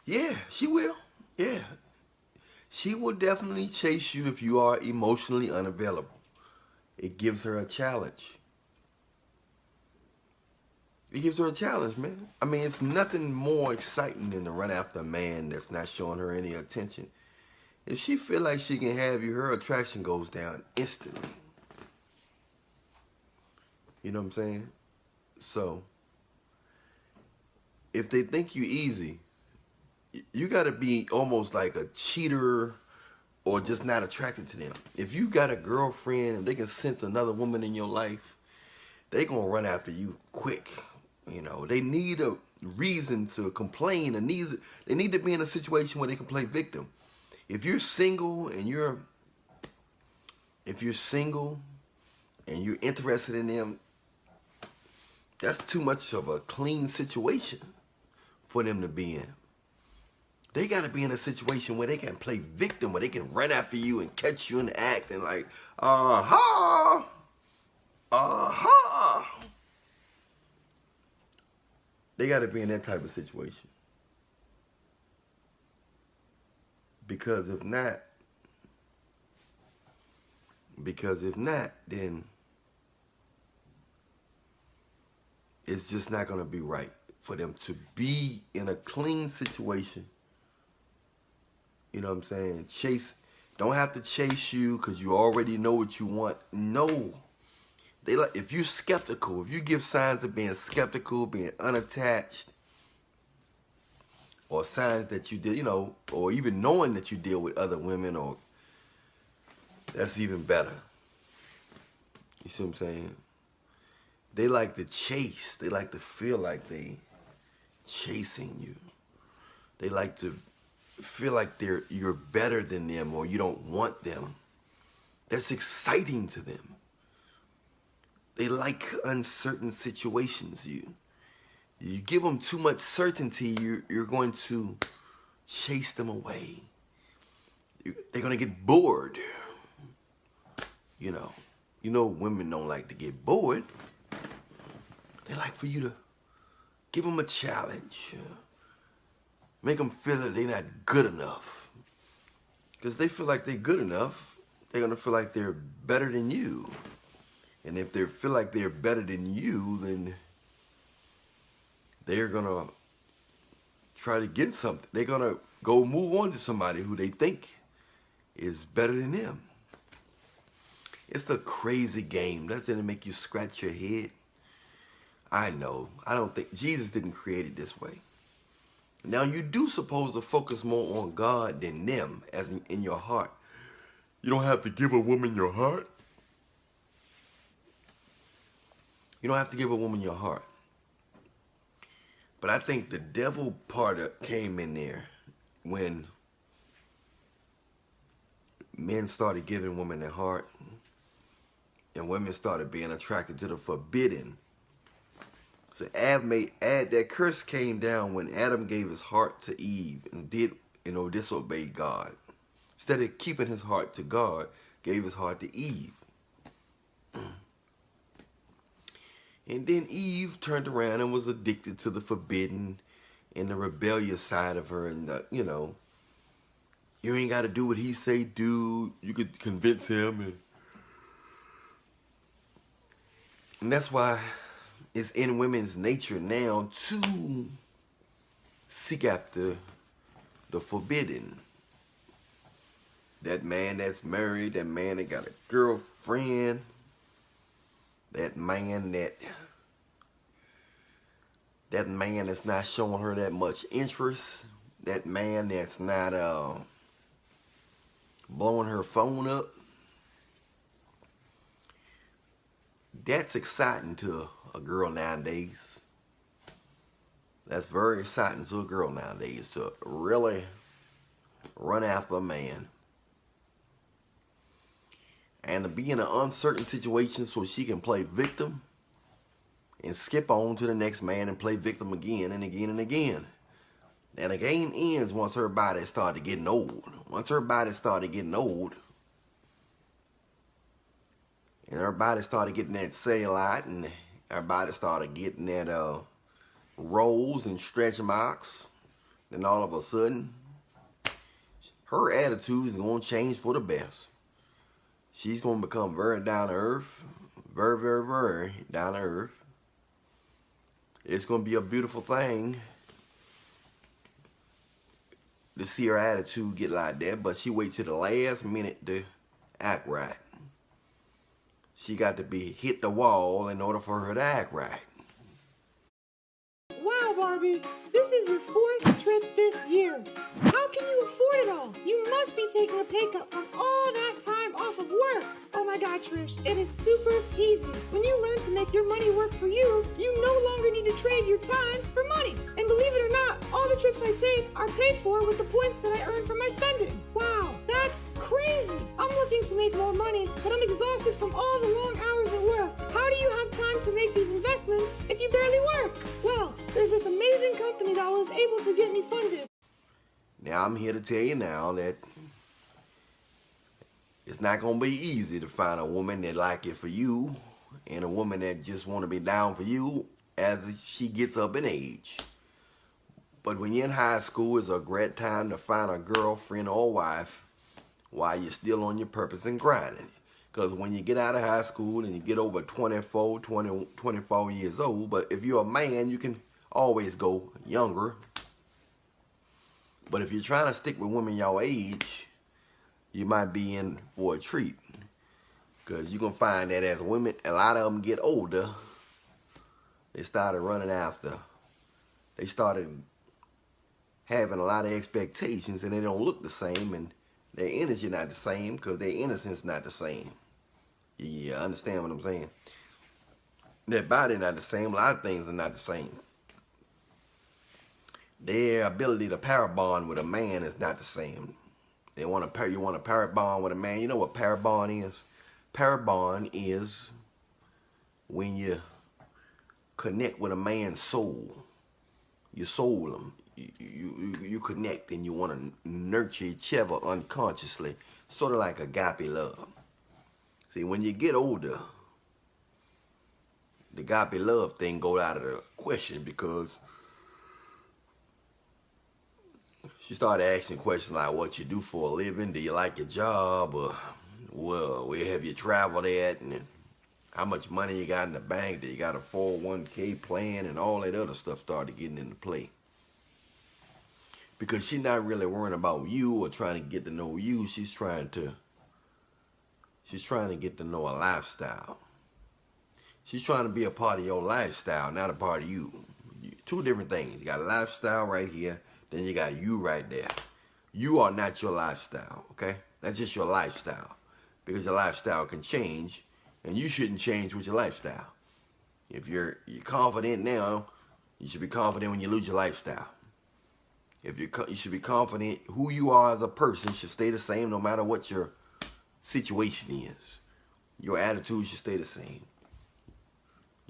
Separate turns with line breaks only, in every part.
Yeah, she will. Yeah. She will definitely chase you if you are emotionally unavailable. It gives her a challenge. It gives her a challenge, man. I mean, it's nothing more exciting than to run after a man that's not showing her any attention. If she feel like she can have you, her attraction goes down instantly. You know what I'm saying? So, if they think you easy, you got to be almost like a cheater or just not attracted to them. If you got a girlfriend and they can sense another woman in your life, they gonna run after you quick. You know, they need a reason to complain and they need to be in a situation where they can play victim. If you're single and if you're single and you're interested in them, that's too much of a clean situation for them to be in. They got to be in a situation where they can play victim, where they can run after you and catch you in the act and like, aha, aha. They got to be in that type of situation. Because if not, then it's just not going to be right for them to be in a clean situation. You know what I'm saying? Don't have to chase you because you already know what you want. No. They like, if you're skeptical, if you give signs of being skeptical, being unattached, or signs that you did, or even knowing that you deal with other women, or that's even better. You see what I'm saying? They like to chase. They like to feel like they chasing you. They like to feel like you're better than them or you don't want them. That's exciting to them. They like uncertain situations. You give them too much certainty, you're going to chase them away. They're going to get bored. You know women don't like to get bored. They like for you to give them a challenge. Make them feel that they're not good enough. Because they feel like they're good enough, they're going to feel like they're better than you. And if they feel like they're better than you, then they're going to try to get something. They're going to go move on to somebody who they think is better than them. It's a crazy game. Doesn't it make you scratch your head? I know. I don't think Jesus didn't create it this way. Now, you do supposed to focus more on God than them, as in your heart. You don't have to give a woman your heart. You don't have to give a woman your heart. But I think the devil part came in there when men started giving women their heart and women started being attracted to the forbidden. So that curse came down when Adam gave his heart to Eve and disobeyed God. Instead of keeping his heart to God, gave his heart to Eve. And then Eve turned around and was addicted to the forbidden and the rebellious side of her. And, you ain't got to do what he say do. You could convince him. And that's why it's in women's nature now to seek after the forbidden. That man that's married, that man that got a girlfriend, that man that's not showing her that much interest, that man that's not blowing her phone up. That's exciting to a girl nowadays. That's very exciting to a girl nowadays to really run after a man. And to be in an uncertain situation so she can play victim and skip on to the next man and play victim again and again and again. And the game ends once her body started getting old. Once her body started getting old, and her body started getting that cellulite, and her body started getting that rolls and stretch marks, then all of a sudden, her attitude is going to change for the best. She's going to become very down to earth, very, very, very down to earth. It's going to be a beautiful thing to see her attitude get like that, but she waits till the last minute to act right. She got to be hit the wall in order for her to act right.
Wow, Barbie, this is your 4th trip this year. How can you afford it all? You must be taking a pay cut from all that time off of work. Oh my God, Trish, it is super easy. When you learn to make your money work for you, you no longer need to trade your time for money. And believe it or not, all the trips I take are paid for with the points that I earn from my spending. Wow, that's crazy. I'm looking to make more money, but I'm exhausted from all the long hours at work. How do you have time to make these investments if you barely work? Well, there's this amazing company that was able to get me funded.
Now, I'm here to tell you now that it's not going to be easy to find a woman that like it for you and a woman that just want to be down for you as she gets up in age. But when you're in high school, it's a great time to find a girlfriend or wife while you're still on your purpose and grinding. Because when you get out of high school and you get over 24 years old, but if you're a man, you can always go younger. But if you're trying to stick with women your age, you might be in for a treat. Because you're going to find that as women, a lot of them get older, they started running after. They started having a lot of expectations and they don't look the same and their energy not the same because their innocence not the same. Yeah, understand what I'm saying? Their body not the same. A lot of things are not the same. Their ability to pair bond with a man is not the same. You want to pair bond with a man. You know what pair bond is? Pair bond is when you connect with a man's soul. You soul him. You connect and you want to nurture each other unconsciously, sort of like agape love. See, when you get older, the agape love thing goes out of the question because she started asking questions like what you do for a living, do you like your job, or well, where have you traveled at, and how much money you got in the bank, do you got a 401k plan, and all that other stuff started getting into play. Because she's not really worrying about you or trying to get to know you, she's trying to get to know a lifestyle. She's trying to be a part of your lifestyle, not a part of you. Two different things. You got a lifestyle right here, then you got you right there. You are not your lifestyle, okay? That's just your lifestyle. Because your lifestyle can change, and you shouldn't change with your lifestyle. If you're confident now, you should be confident when you lose your lifestyle. You should be confident who you are as a person should stay the same no matter what your situation is. Your attitude should stay the same.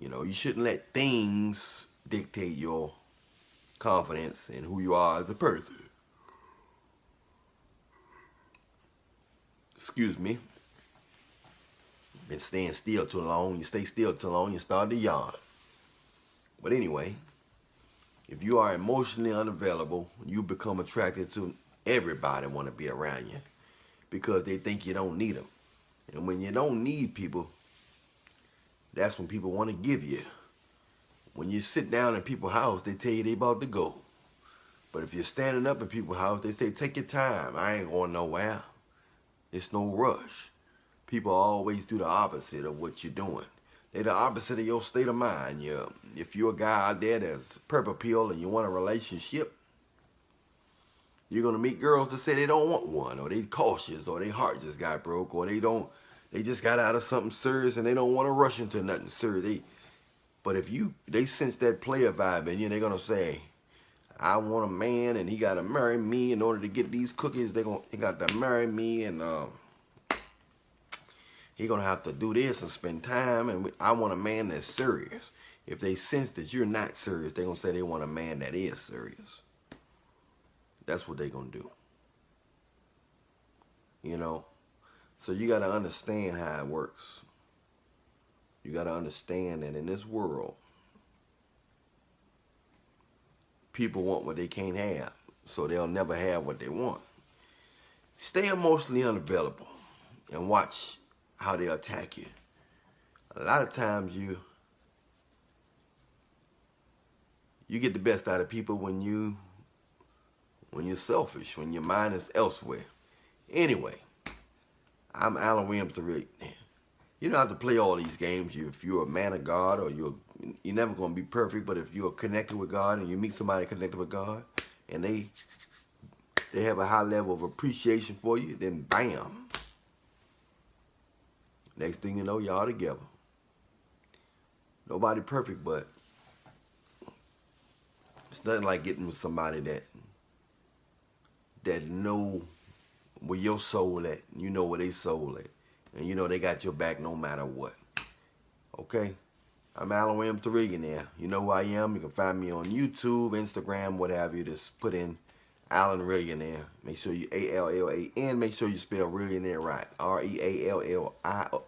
You know, you shouldn't let things dictate your confidence in who you are as a person. Excuse me. Been staying still too long. You stay still too long, you start to yawn. But anyway, if you are emotionally unavailable, you become attracted to everybody want to be around you because they think you don't need them. And when you don't need people, that's when people want to give you. When you sit down in people's house, they tell you they about to go. But if you're standing up in people's house, they say, take your time. I ain't going nowhere. It's no rush. People always do the opposite of what you're doing. They're the opposite of your state of mind. If you're a guy out there that's purple pill and you want a relationship, you're going to meet girls that say they don't want one, or they cautious, or their heart just got broke, or they just got out of something serious and they don't want to rush into nothing serious. But if they sense that player vibe in you, they're going to say, I want a man and he got to marry me in order to get these cookies. He got to marry me and he going to have to do this and spend time. And I want a man that's serious. If they sense that you're not serious, they're going to say they want a man that is serious. That's what they're going to do. You know? So you got to understand how it works. You got to understand that in this world, people want what they can't have. so they'll never have what they want. Stay emotionally unavailable and watch how they attack you. A lot of times you get the best out of people when you're selfish, when your mind is elsewhere. Anyway, I'm Allan Reallionaire. You don't have to play all these games. If you're a man of God, or you're never going to be perfect, but if you're connected with God and you meet somebody connected with God and they have a high level of appreciation for you, then bam. Next thing you know, y'all together. Nobody perfect, but it's nothing like getting with somebody that know where your soul at, you know where they soul at, and you know they got your back no matter what. Okay? I'm Allan Reallionaire. You know who I am. You can find me on YouTube, Instagram, what have you. Just put in Allan Reallionaire. Make sure you ALLAN. Make sure you spell Reallionaire right. REALLIONAIRE.